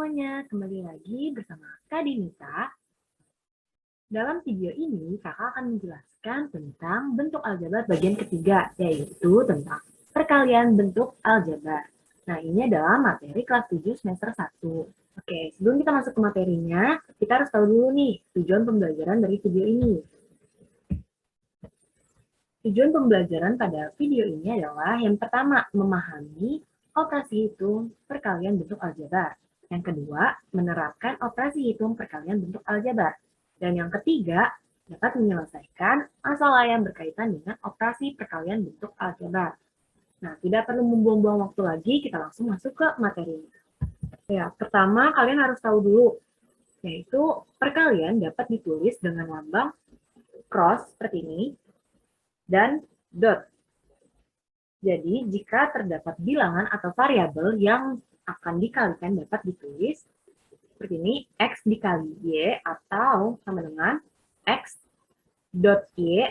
semuanya, kembali lagi bersama Kak Dinita. Dalam video ini, kakak akan menjelaskan tentang bentuk aljabar bagian ketiga, yaitu tentang perkalian bentuk aljabar. Nah, ini adalah materi kelas 7 semester 1. Oke, sebelum kita masuk ke materinya, kita harus tahu dulu nih, tujuan pembelajaran dari video ini. Tujuan pembelajaran pada video ini adalah yang pertama, memahami operasi hitung perkalian bentuk aljabar. Yang kedua, menerapkan operasi hitung perkalian bentuk aljabar. Dan yang ketiga, dapat menyelesaikan masalah yang berkaitan dengan operasi perkalian bentuk aljabar. Nah, tidak perlu membuang-buang waktu lagi, kita langsung masuk ke materinya. Ya, pertama kalian harus tahu dulu, yaitu perkalian dapat ditulis dengan lambang cross seperti ini, dan dot. Jadi, jika terdapat bilangan atau variabel yang akan dikalikan dapat ditulis seperti ini, X dikali Y, atau sama dengan X dot Y,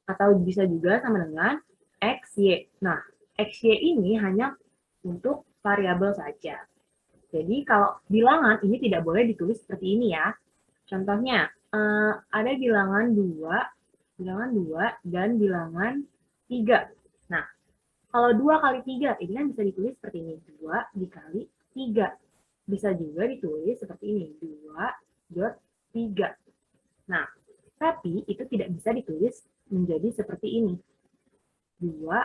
atau bisa juga sama dengan XY. Nah, XY ini hanya untuk variabel saja. Jadi, kalau bilangan ini tidak boleh ditulis seperti ini ya. Contohnya, ada bilangan 2, dan bilangan 3. Nah, kalau 2 kali 3, ini kan bisa ditulis seperti ini. 2 dikali 3. Bisa juga ditulis seperti ini. 2.3. Nah, tapi itu tidak bisa ditulis menjadi seperti ini. 2,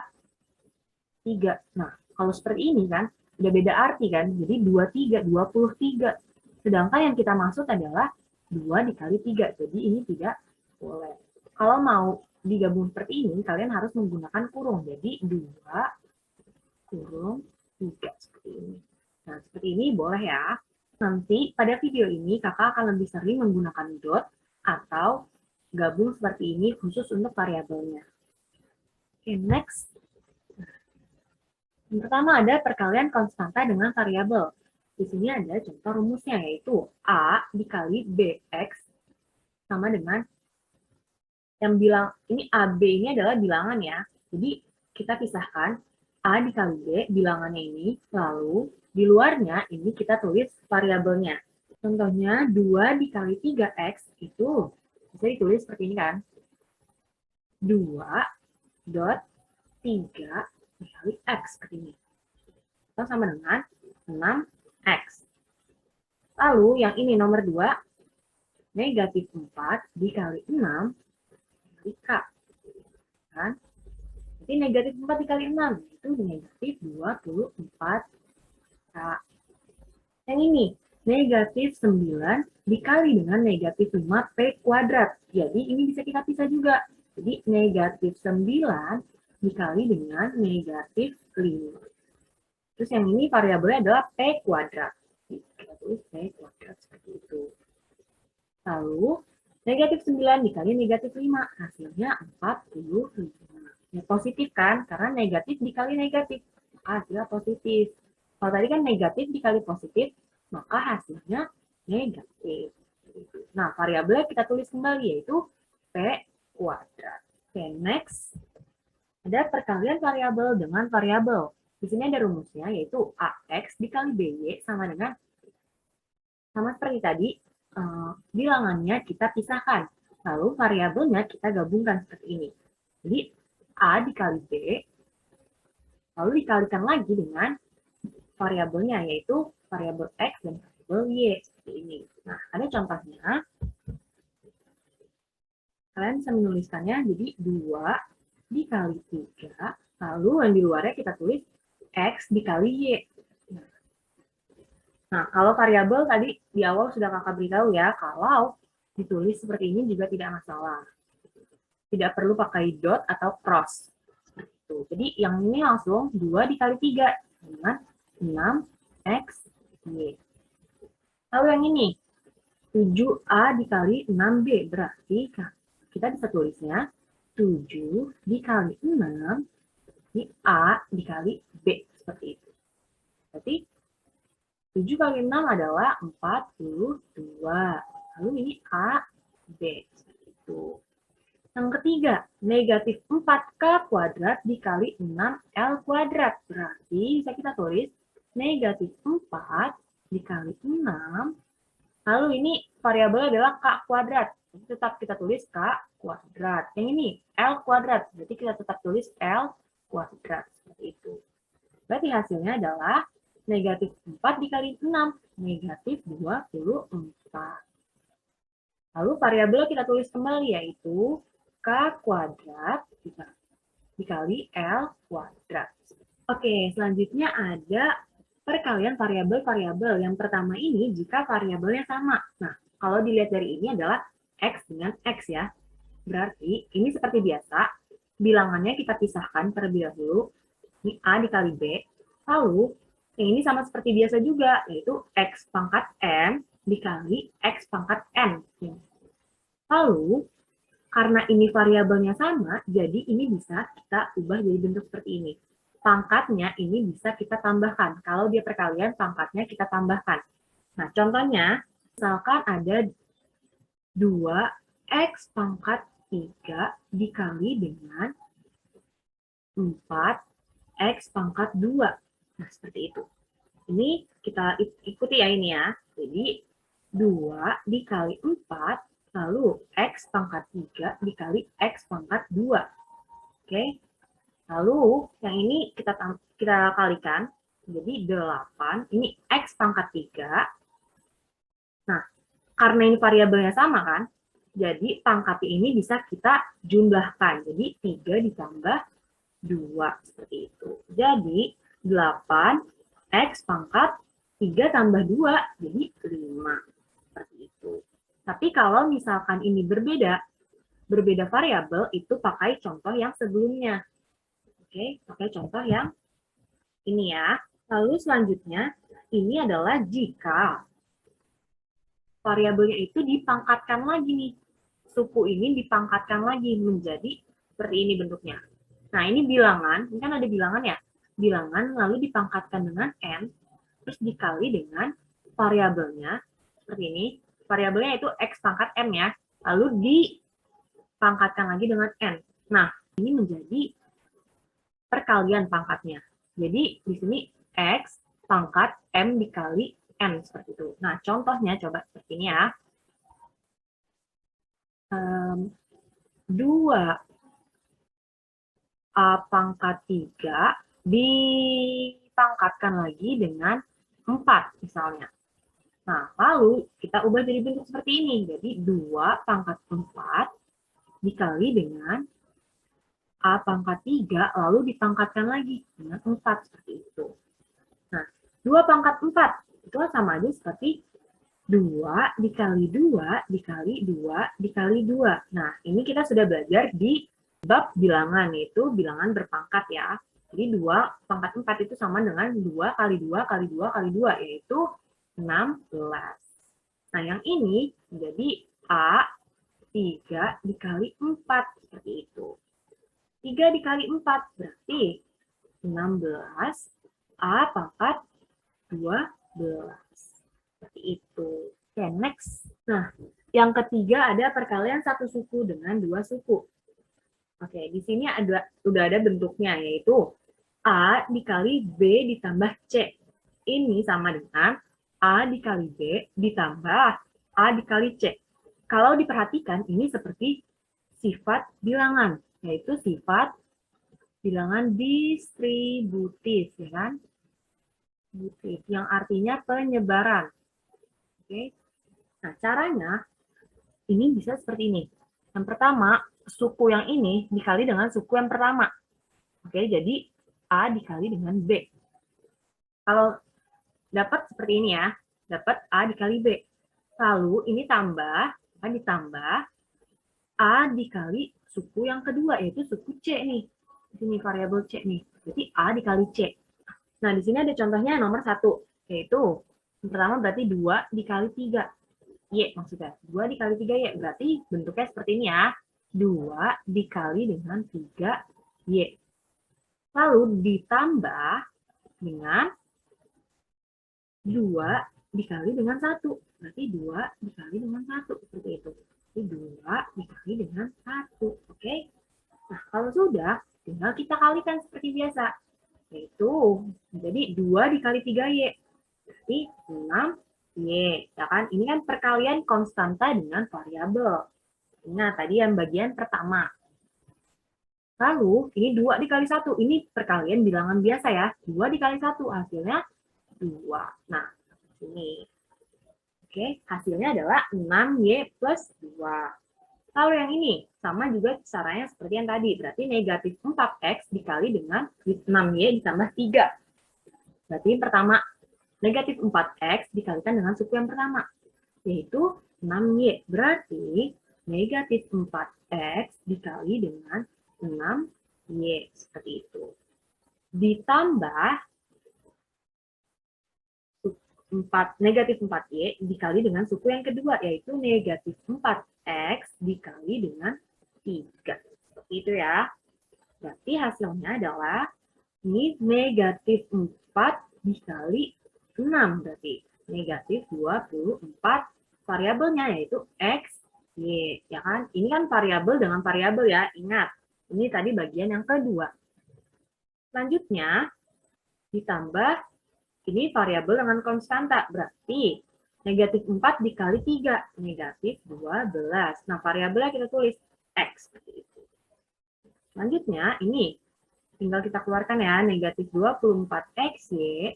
3. Nah, kalau seperti ini kan, udah beda arti kan. Jadi 23, 23. Sedangkan yang kita maksud adalah 2 dikali 3. Jadi ini tidak boleh. Kalau mau digabung seperti ini, kalian harus menggunakan kurung. Jadi 2 kurung 3 seperti ini. Nah, seperti ini boleh ya. Nanti pada video ini kakak akan lebih sering menggunakan dot atau gabung seperti ini khusus untuk variabelnya. Oke, next. Yang pertama ada perkalian konstanta dengan variabel. Di sini ada contoh rumusnya, yaitu A dikali BX sama dengan yang bilang ini AB ini adalah bilangan ya. Jadi kita pisahkan A dikali B bilangannya ini, lalu di luarnya ini kita tulis variabelnya. Contohnya 2 dikali 3X itu bisa ditulis seperti ini kan. 2 dot 3 dikali X seperti ini. Atau sama dengan 6X. Lalu yang ini nomor 2, negatif 4 dikali 6 K. Kan? Jadi negatif 4 dikali 6 itu negatif 24 K. Yang ini negatif 9 dikali dengan negatif 5 P kuadrat. Jadi ini bisa kita pisah juga. Jadi negatif 9 dikali dengan negatif 5. Terus yang ini variabelnya adalah P kuadrat. Kita tulis P kuadrat seperti itu. Lalu negatif 9 dikali negatif 5, hasilnya 45. Ya, positif kan? Karena negatif dikali negatif, hasilnya positif. Kalau tadi kan negatif dikali positif, maka hasilnya negatif. Nah, variabelnya kita tulis kembali, yaitu P kuadrat. Oke, next. Ada perkalian variabel dengan variabel. Di sini ada rumusnya, yaitu AX dikali BY sama dengan, sama seperti tadi, bilangannya kita pisahkan. Lalu variabelnya kita gabungkan seperti ini. Jadi A dikali B, lalu dikalikan lagi dengan variabelnya, yaitu variabel X dan variabel Y. Seperti ini. Nah, ada contohnya. Kalian bisa menuliskannya jadi 2 dikali 3, lalu yang di luarnya kita tulis X dikali Y. Nah, kalau variabel tadi di awal sudah kakak beritahu ya, kalau ditulis seperti ini juga tidak masalah. Tidak perlu pakai dot atau cross. Jadi yang ini langsung 2 dikali 3 dengan 6X Y. Lalu yang ini 7A dikali 6B, berarti kita bisa tulisnya 7 dikali 6 ini A dikali B, seperti itu. Berarti 7 kali 6 adalah 42. Lalu ini A, B. Seperti itu. Yang ketiga, negatif 4K kuadrat dikali 6L kuadrat. Berarti bisa kita tulis negatif 4 dikali 6, lalu ini variabel adalah K kuadrat. Tetap kita tulis K kuadrat. Yang ini L kuadrat, berarti kita tetap tulis L kuadrat. Seperti itu. Berarti hasilnya adalah negatif 4 dikali 6, negatif 24. Lalu variabel kita tulis kembali, yaitu K kuadrat dikali L kuadrat. Oke, selanjutnya ada perkalian variabel-variabel. Yang pertama ini jika variabelnya sama. Nah, kalau dilihat dari ini adalah X dengan X ya. Berarti ini seperti biasa, bilangannya kita pisahkan terlebih dahulu. Ini A dikali B. Lalu, yang ini sama seperti biasa juga, yaitu X pangkat M dikali X pangkat N. Lalu, karena ini variabelnya sama, jadi ini bisa kita ubah jadi bentuk seperti ini. Pangkatnya ini bisa kita tambahkan. Kalau dia perkalian, pangkatnya kita tambahkan. Nah, contohnya, misalkan ada 2x pangkat 3 dikali dengan 4x pangkat 2. Nah, seperti itu. Ini kita ikuti ya ini ya. Jadi, 2 dikali 4, lalu x pangkat 3 dikali x pangkat 2. Oke. Lalu, yang ini kita kalikan. Jadi, 8. Ini x pangkat 3. Nah, karena ini variabelnya sama kan, jadi pangkatnya ini bisa kita jumlahkan. Jadi, 3 ditambah 2. Seperti itu. Jadi, 8 x pangkat 3 tambah 2, jadi 5. Seperti itu. Tapi kalau misalkan ini berbeda variabel, itu pakai contoh yang sebelumnya. Oke, pakai contoh yang ini ya. Lalu selanjutnya, ini adalah jika variabelnya itu dipangkatkan lagi nih. Suku ini dipangkatkan lagi menjadi seperti ini bentuknya. Nah, ini bilangan, ini kan ada bilangan ya. Bilangan lalu dipangkatkan dengan N, terus dikali dengan variabelnya, seperti ini. Variabelnya itu X pangkat M ya, lalu dipangkatkan lagi dengan N. Nah, ini menjadi perkalian pangkatnya. Jadi, di sini X pangkat M dikali N, seperti itu. Nah, contohnya coba seperti ini ya. 2 A pangkat 3 dipangkatkan lagi dengan 4 misalnya. Nah, lalu kita ubah jadi bentuk seperti ini. Jadi 2 pangkat 4 dikali dengan A pangkat 3 lalu dipangkatkan lagi dengan 4 seperti itu. Nah, 2 pangkat 4 itu sama aja seperti 2 dikali 2 dikali 2 dikali 2. Nah, ini kita sudah belajar di bab bilangan, yaitu bilangan berpangkat ya. Jadi 2 pangkat 4 itu sama dengan 2 kali 2 kali 2 kali 2, yaitu 16. Nah, yang ini menjadi A 3 dikali 4, seperti itu. 3 dikali 4 berarti 16 A pangkat 12. Seperti itu. Oke, next. Nah, yang ketiga ada perkalian satu suku dengan 2 suku. Oke, di sini udah ada bentuknya, yaitu A dikali B ditambah C. Ini sama dengan A dikali B ditambah A dikali C. Kalau diperhatikan, ini seperti sifat bilangan, yaitu sifat bilangan distributif, ya kan? Yang artinya penyebaran. Oke. Nah, caranya ini bisa seperti ini. Yang pertama, suku yang ini dikali dengan suku yang pertama. Oke, jadi A dikali dengan B. Kalau dapat seperti ini ya, dapat A dikali B. Lalu ini tambah, A ditambah A dikali suku yang kedua, yaitu suku C nih. Di sini variabel C nih. Jadi A dikali C. Nah, di sini ada contohnya nomor 1, yaitu yang pertama berarti 2 dikali 3. Y maksudnya. 2 dikali 3Y. Berarti bentuknya seperti ini ya. 2 dikali dengan 3Y. Lalu ditambah dengan 2 dikali dengan 1. Berarti 2 dikali dengan 1. Seperti itu. Jadi 2 dikali dengan 1. Oke? Nah, kalau sudah, tinggal kita kalikan seperti biasa. Yaitu, jadi 2 dikali 3Y. Berarti 6Y, ya kan? Ini kan perkalian konstanta dengan variabel. Nah, tadi yang bagian pertama. Lalu, ini 2 dikali 1. Ini perkalian bilangan biasa ya. 2 dikali 1, hasilnya 2. Nah, ini. Oke, hasilnya adalah 6Y plus 2. Lalu yang ini, sama juga caranya seperti yang tadi. Berarti negatif 4X dikali dengan 6Y ditambah 3. Berarti pertama, negatif 4X dikalikan dengan suku yang pertama, yaitu 6Y. Berarti negatif 4X dikali dengan 6Y. Seperti itu. Ditambah negatif 4Y dikali dengan suku yang kedua, yaitu negatif 4X dikali dengan 3. Seperti itu ya. Berarti hasilnya adalah ini negatif 4 dikali 6. Berarti negatif 24 variabelnya, yaitu X, Y. Ya kan? Ini kan variabel dengan variabel ya. Ingat, ini tadi bagian yang kedua. Selanjutnya, ditambah ini variabel dengan konstanta, berarti negatif 4 dikali 3, negatif 12. Nah, variabelnya kita tulis X. Selanjutnya, ini tinggal kita keluarkan ya, negatif 24XY.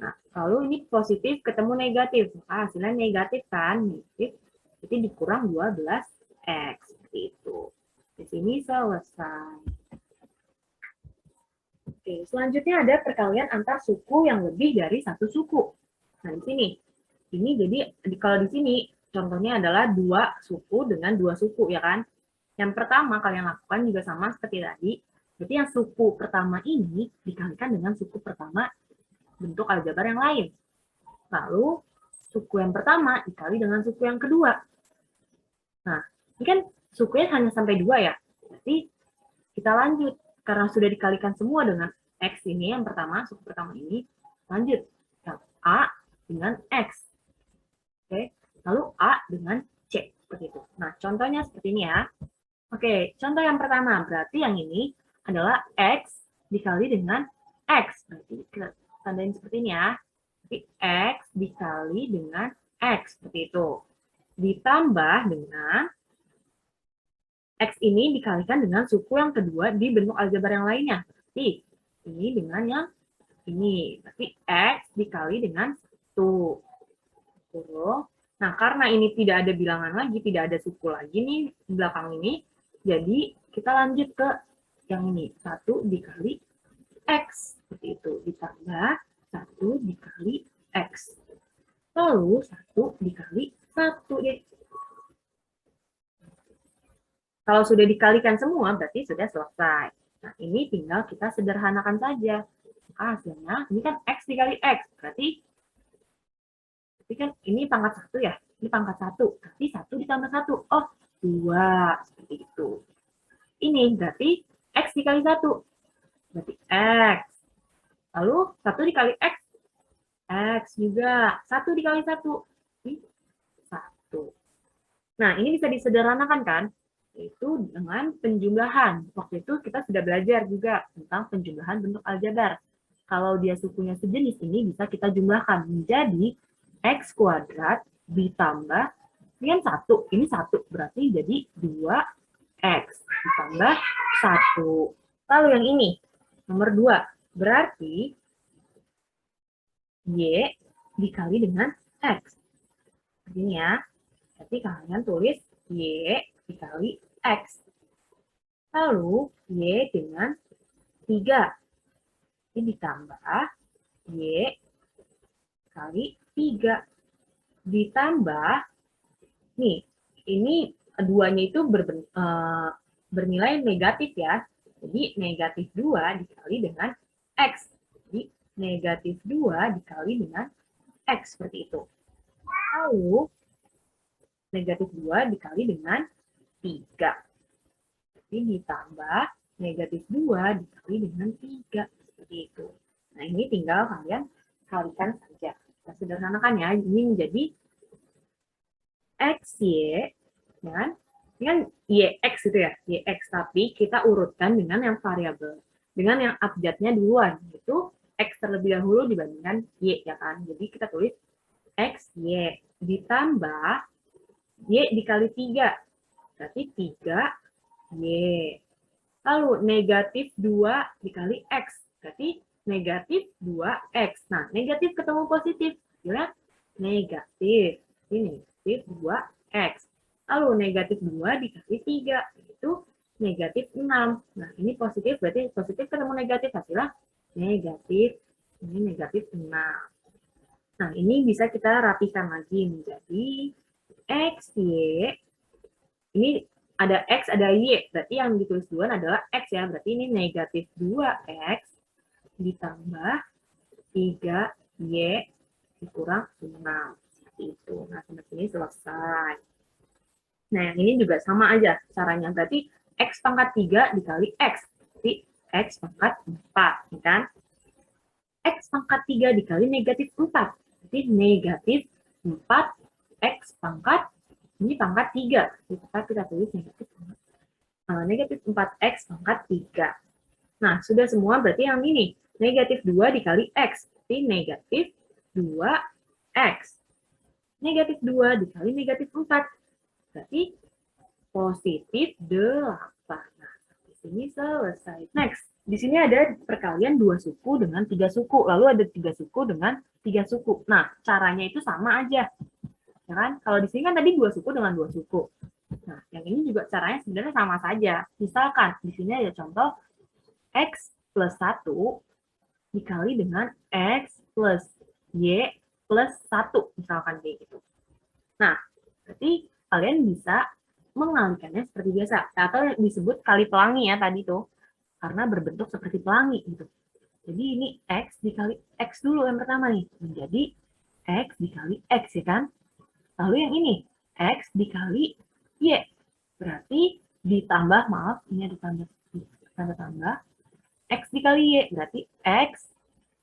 Nah, lalu ini positif ketemu negatif. Hasilnya negatif kan, negatif. Jadi dikurang 12X. Seperti itu. Di sini selesai. Oke, selanjutnya ada perkalian antar suku yang lebih dari satu suku. Nah, di sini. Ini jadi, kalau di sini, contohnya adalah 2 suku dengan 2 suku, ya kan? Yang pertama kalian lakukan juga sama seperti tadi. Berarti yang suku pertama ini dikalikan dengan suku pertama bentuk aljabar yang lain. Lalu, suku yang pertama dikali dengan suku yang kedua. Nah, ini kan sukunya hanya sampai 2 ya. Berarti kita lanjut. Karena sudah dikalikan semua dengan X ini, yang pertama, suku pertama ini, lanjut. A dengan X. Oke, lalu A dengan C. Seperti itu. Nah, contohnya seperti ini ya. Oke, contoh yang pertama. Berarti yang ini adalah X dikali dengan X. Berarti kita tandain seperti ini ya. Jadi X dikali dengan X. Seperti itu. Ditambah dengan X ini dikalikan dengan suku yang kedua di bentuk aljabar yang lainnya. Berarti ini dengan yang ini. Berarti X dikali dengan 1. Nah, karena ini tidak ada bilangan lagi, tidak ada suku lagi nih di belakang ini, jadi kita lanjut ke yang ini. 1 dikali X. Seperti itu. Ditambah 1 dikali X. Lalu 1 dikali 1 deh. Kalau sudah dikalikan semua, berarti sudah selesai. Nah, ini tinggal kita sederhanakan saja. Maka hasilnya, ini kan X dikali X. Berarti kan ini pangkat 1 ya. Ini pangkat 1. Berarti 1 ditambah 1. Oh, 2. Seperti itu. Ini berarti X dikali 1. Berarti X. Lalu 1 dikali X. X juga. 1 dikali 1. 1. Nah, ini bisa disederhanakan kan? Itu dengan penjumlahan. Waktu itu kita sudah belajar juga tentang penjumlahan bentuk aljabar. Kalau dia sukunya sejenis ini bisa kita jumlahkan menjadi X kuadrat ditambah, ini kan 1, ini 1, berarti jadi 2X ditambah 1. Lalu yang ini, nomor 2, berarti Y dikali dengan X. Begini ya, berarti kalian tulis Y dikali X. Lalu, Y dengan 3. Ini ditambah Y kali 3. Ditambah, nih, ini duanya itu bernilai negatif ya. Jadi, negatif 2 dikali dengan X. Jadi, negatif 2 dikali dengan X. Seperti itu. Lalu, negatif 2 dikali dengan 3. Jadi ditambah negatif 2 dikali dengan 3. Seperti itu. Nah, ini tinggal kalian kalikan saja. Kita sederhanakan ya. Ini menjadi XY. Ya, ini kan YX itu ya. YX. Tapi kita urutkan dengan yang variabel. Dengan yang abjadnya duluan. Yaitu X terlebih dahulu dibandingkan Y, ya kan? Jadi kita tulis X, Y, ditambah Y dikali 3, berarti 3Y. Lalu negatif 2 dikali X, berarti negatif 2X. Nah, negatif ketemu positif, ya negatif. Ini negatif 2X. Lalu negatif 2 dikali 3, itu negatif 6. Nah, ini positif, berarti positif ketemu negatif, hasilnya negatif. Ini negatif 6. Nah, ini bisa kita rapikan lagi menjadi X, Y. Ini ada X, ada Y. Berarti yang ditulis duluan adalah X ya. Berarti ini negatif 2X ditambah 3Y dikurang 6. Seperti itu. Nah, sampai sini selesai. Nah, yang ini juga sama aja caranya. Berarti X pangkat 3 dikali X. Berarti X pangkat 4. Ya kan? X pangkat 3 dikali negatif 4. Berarti negatif 4X pangkat, ini pangkat 3. Kita tulis negatif 4X pangkat 3. Nah, sudah semua berarti yang ini. Negatif 2 dikali X. Berarti negatif 2X. Negatif 2 dikali negatif 4. Berarti positif 8. Nah, di sini selesai. Next. Di sini ada perkalian 2 suku dengan 3 suku. Lalu ada 3 suku dengan 3 suku. Nah, caranya itu sama aja. Ya kan? Kalau di sini kan tadi 2 suku dengan 2 suku. Nah, yang ini juga caranya sebenarnya sama saja. Misalkan, di sini ada contoh X plus 1 dikali dengan X plus Y plus 1. Misalkan kayak gitu. Nah, berarti kalian bisa mengalihkannya seperti biasa. Atau disebut kali pelangi ya tadi tuh. Karena berbentuk seperti pelangi gitu. Jadi ini X dikali X dulu yang pertama nih. Menjadi X dikali X ya kan. Lalu yang ini X dikali Y. Berarti ditambah, maaf, ini ada tanda tambah. X dikali Y. Berarti X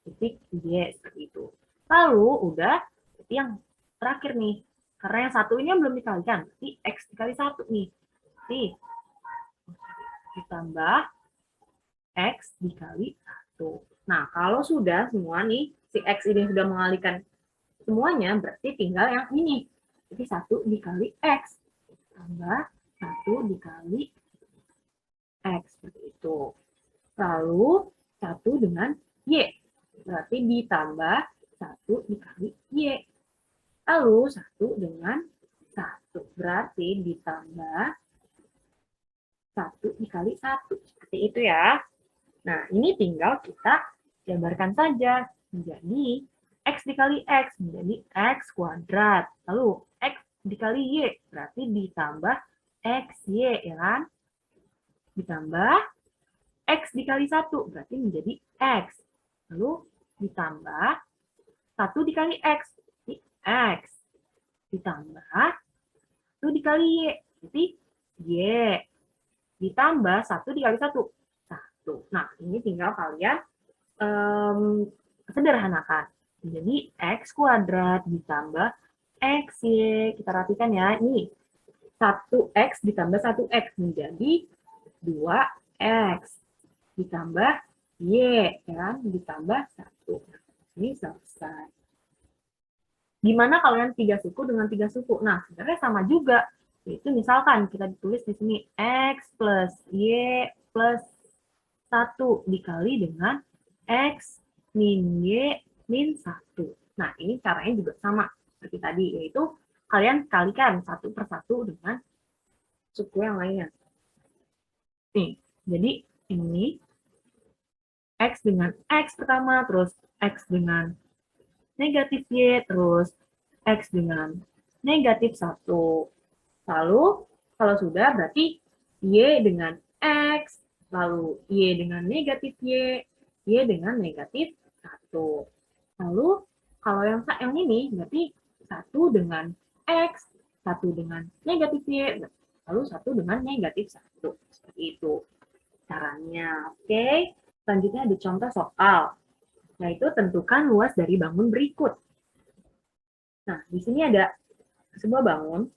titik Y. Seperti itu. Lalu udah, berarti yang terakhir nih. Karena yang satunya belum dikalikan. Berarti X dikali 1 nih. Berarti ditambah X dikali 1. Nah, kalau sudah semua nih, si X ini sudah mengalihkan semuanya, berarti tinggal yang ini. Jadi 1 dikali X. Tambah 1 dikali X. Seperti itu. Lalu 1 dengan Y. Berarti ditambah 1 dikali Y. Lalu 1 dengan 1. Berarti ditambah 1 dikali 1. Seperti itu ya. Nah, ini tinggal kita gambarkan saja menjadi X dikali X menjadi X kuadrat. Lalu X dikali Y berarti ditambah XY, ya kan? Ditambah X dikali 1 berarti menjadi X. Lalu ditambah 1 dikali X berarti X. Ditambah 1 dikali Y berarti Y. Ditambah 1 dikali 1. Nah, ini tinggal kalian sederhanakan. Jadi, X kuadrat ditambah XY. Kita rapikan ya. Ini 1X ditambah 1X menjadi 2X. Ditambah Y. Ya, ditambah 1. Ini selesai. Gimana kalian 3 suku dengan 3 suku? Nah, sebenarnya sama juga. Yaitu misalkan kita ditulis di sini X plus Y plus 1 dikali dengan X min Y min 1. Nah, ini caranya juga sama seperti tadi, yaitu kalian kalikan satu per satu dengan suku yang lainnya. Nih, jadi ini X dengan X pertama, terus X dengan negatif Y, terus X dengan negatif 1. Lalu, kalau sudah berarti Y dengan X, lalu Y dengan negatif Y dengan negatif 1. Lalu, kalau yang ini berarti 1 dengan X, 1 dengan negatif Y, lalu 1 dengan negatif 1. Seperti itu caranya. Oke, selanjutnya ada contoh soal, yaitu tentukan luas dari bangun berikut. Nah, di sini ada sebuah bangun.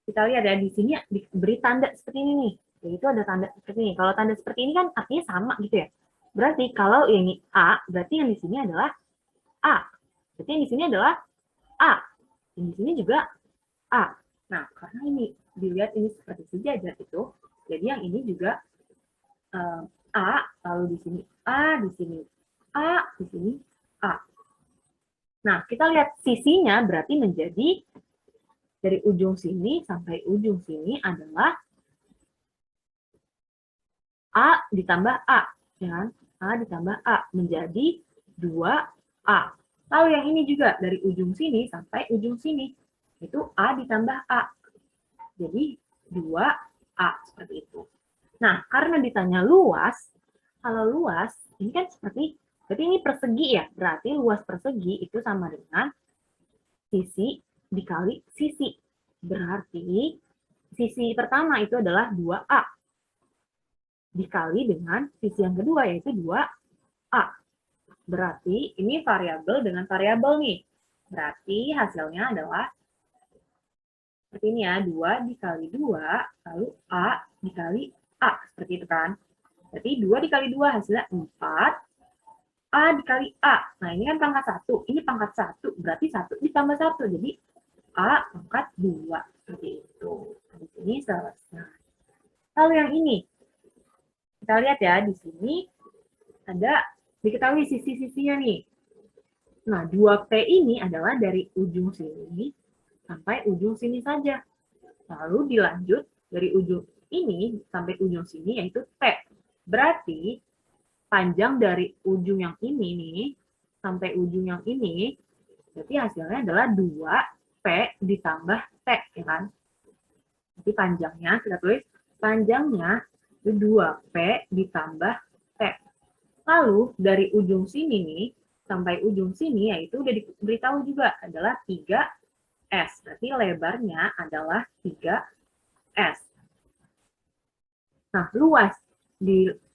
Kita lihat ya, di sini diberi tanda seperti ini nih. Yaitu ada tanda seperti ini. Kalau tanda seperti ini kan artinya sama gitu ya. Berarti kalau ini A, berarti yang di sini adalah A. Berarti yang di sini adalah A. Yang di sini juga A. Nah, karena ini dilihat ini seperti sejajar itu, jadi yang ini juga A, lalu di sini A, di sini A, di sini A. Nah, kita lihat sisinya berarti menjadi dari ujung sini sampai ujung sini adalah A ditambah A, ya kan? A ditambah A menjadi 2A. Lalu yang ini juga dari ujung sini sampai ujung sini, itu A ditambah A. Jadi 2A, seperti itu. Nah, karena ditanya luas, kalau luas, ini kan seperti, berarti ini persegi ya, berarti luas persegi itu sama dengan sisi dikali sisi. Berarti sisi pertama itu adalah 2A dikali dengan sisi yang kedua yaitu 2A. Berarti ini variabel dengan variabel nih. Berarti hasilnya adalah seperti ini ya, 2 dikali 2, lalu A dikali A. Seperti itu kan. Berarti 2 dikali 2 hasilnya 4. A dikali A. Nah, ini kan pangkat 1. Ini pangkat 1. Berarti 1 ditambah 1. Jadi A pangkat 2. Seperti itu. Di sini selesai. Lalu yang ini. Kita lihat ya, di sini ada diketahui sisi-sisinya nih. Nah, 2P ini adalah dari ujung sini sampai ujung sini saja. Lalu dilanjut dari ujung ini sampai ujung sini yaitu P. Berarti panjang dari ujung yang ini nih sampai ujung yang ini, berarti hasilnya adalah 2P ditambah T, ya kan? Jadi panjangnya, kita tulis panjangnya itu 2P ditambah T. Lalu dari ujung sini nih sampai ujung sini yaitu udah diberitahu juga adalah 3S. Berarti lebarnya adalah 3S. Nah, luas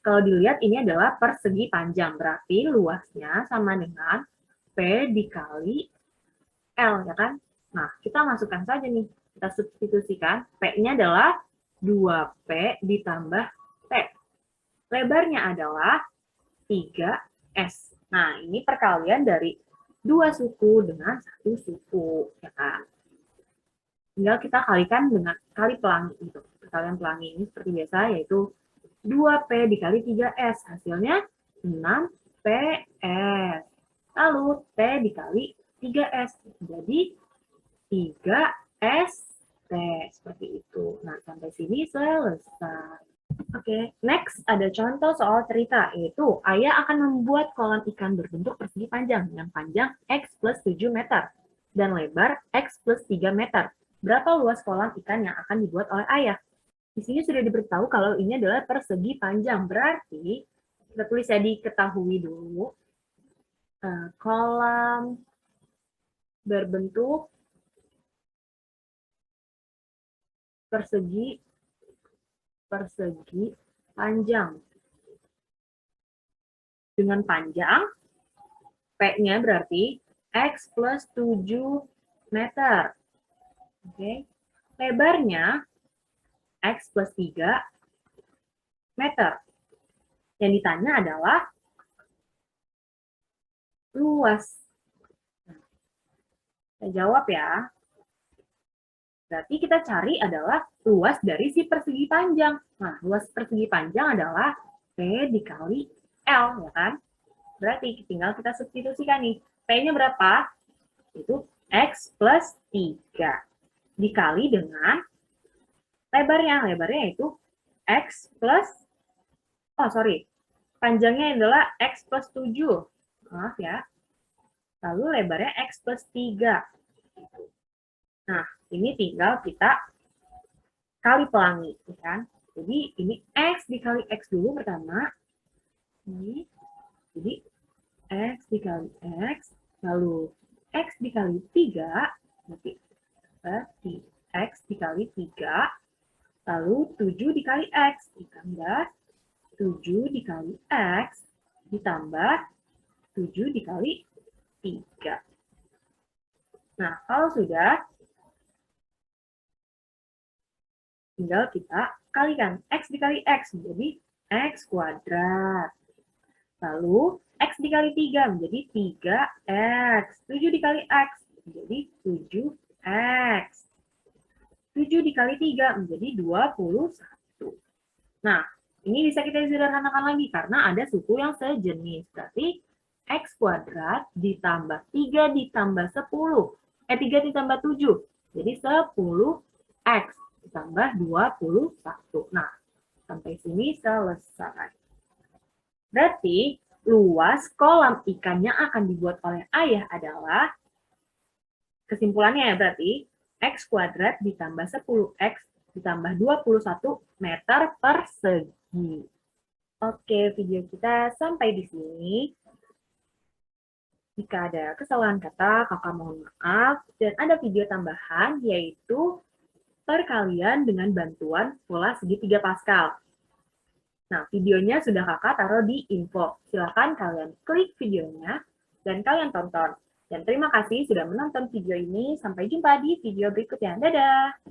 kalau dilihat ini adalah persegi panjang. Berarti luasnya sama dengan P dikali L, ya kan? Nah, kita masukkan saja nih. Kita substitusikan. P-nya adalah 2P ditambah T. Lebarnya adalah 3S. Nah, ini perkalian dari 2 suku dengan 1 suku, ya kan? Tinggal kita kalikan dengan kali pelangi gitu. Perkalian pelangi ini seperti biasa yaitu 2P dikali 3S. Hasilnya 6PS. Lalu T dikali 3S. Jadi 3ST. Seperti itu. Nah, sampai sini selesai. Oke, next ada contoh soal cerita, yaitu ayah akan membuat kolam ikan berbentuk persegi panjang dengan panjang X plus 7 meter dan lebar X plus 3 meter. Berapa luas kolam ikan yang akan dibuat oleh ayah? Di sini sudah diberitahu kalau ini adalah persegi panjang, berarti kita tulis ya diketahui dulu. Kolam berbentuk persegi panjang. Dengan panjang, P-nya berarti X plus 7 meter. Oke. Lebarnya X plus 3 meter. Yang ditanya adalah luas. Saya jawab ya. Berarti kita cari adalah luas dari si persegi panjang. Nah, luas persegi panjang adalah P dikali L, ya kan? Berarti tinggal kita substitusikan nih. P-nya berapa? Itu X plus 3. Dikali dengan lebarnya. Lebarnya itu X plus, panjangnya adalah X plus 7. Maaf ya. Lalu lebarnya X plus 3. Nah, ini tinggal kita kali pelangi, ya kan? Jadi ini X dikali X dulu pertama. Ini, jadi X dikali X, lalu X dikali 3, berarti X dikali 3, lalu 7 dikali X, ditambah 7 dikali X, ditambah 7 dikali 3. Nah, kalau sudah, tinggal kita kalikan. X dikali X menjadi X kuadrat. Lalu, X dikali 3 menjadi 3X. 7 dikali X menjadi 7X. 7 dikali 3 menjadi 21. Nah, ini bisa kita sederhanakan lagi karena ada suku yang sejenis. Berarti X kuadrat ditambah 3 ditambah 10. 3 ditambah 7. Jadi 10X ditambah 21. Nah, sampai sini selesai. Berarti luas kolam ikan yang akan dibuat oleh ayah adalah, kesimpulannya ya berarti, X kuadrat ditambah 10X ditambah 21 meter persegi. Oke, video kita sampai di sini. Jika ada kesalahan kata, kakak mohon maaf. Dan ada video tambahan, yaitu perkalian dengan bantuan pola segitiga Pascal. Nah, videonya sudah kakak taruh di info. Silahkan kalian klik videonya dan kalian tonton. Dan terima kasih sudah menonton video ini. Sampai jumpa di video berikutnya. Dadah!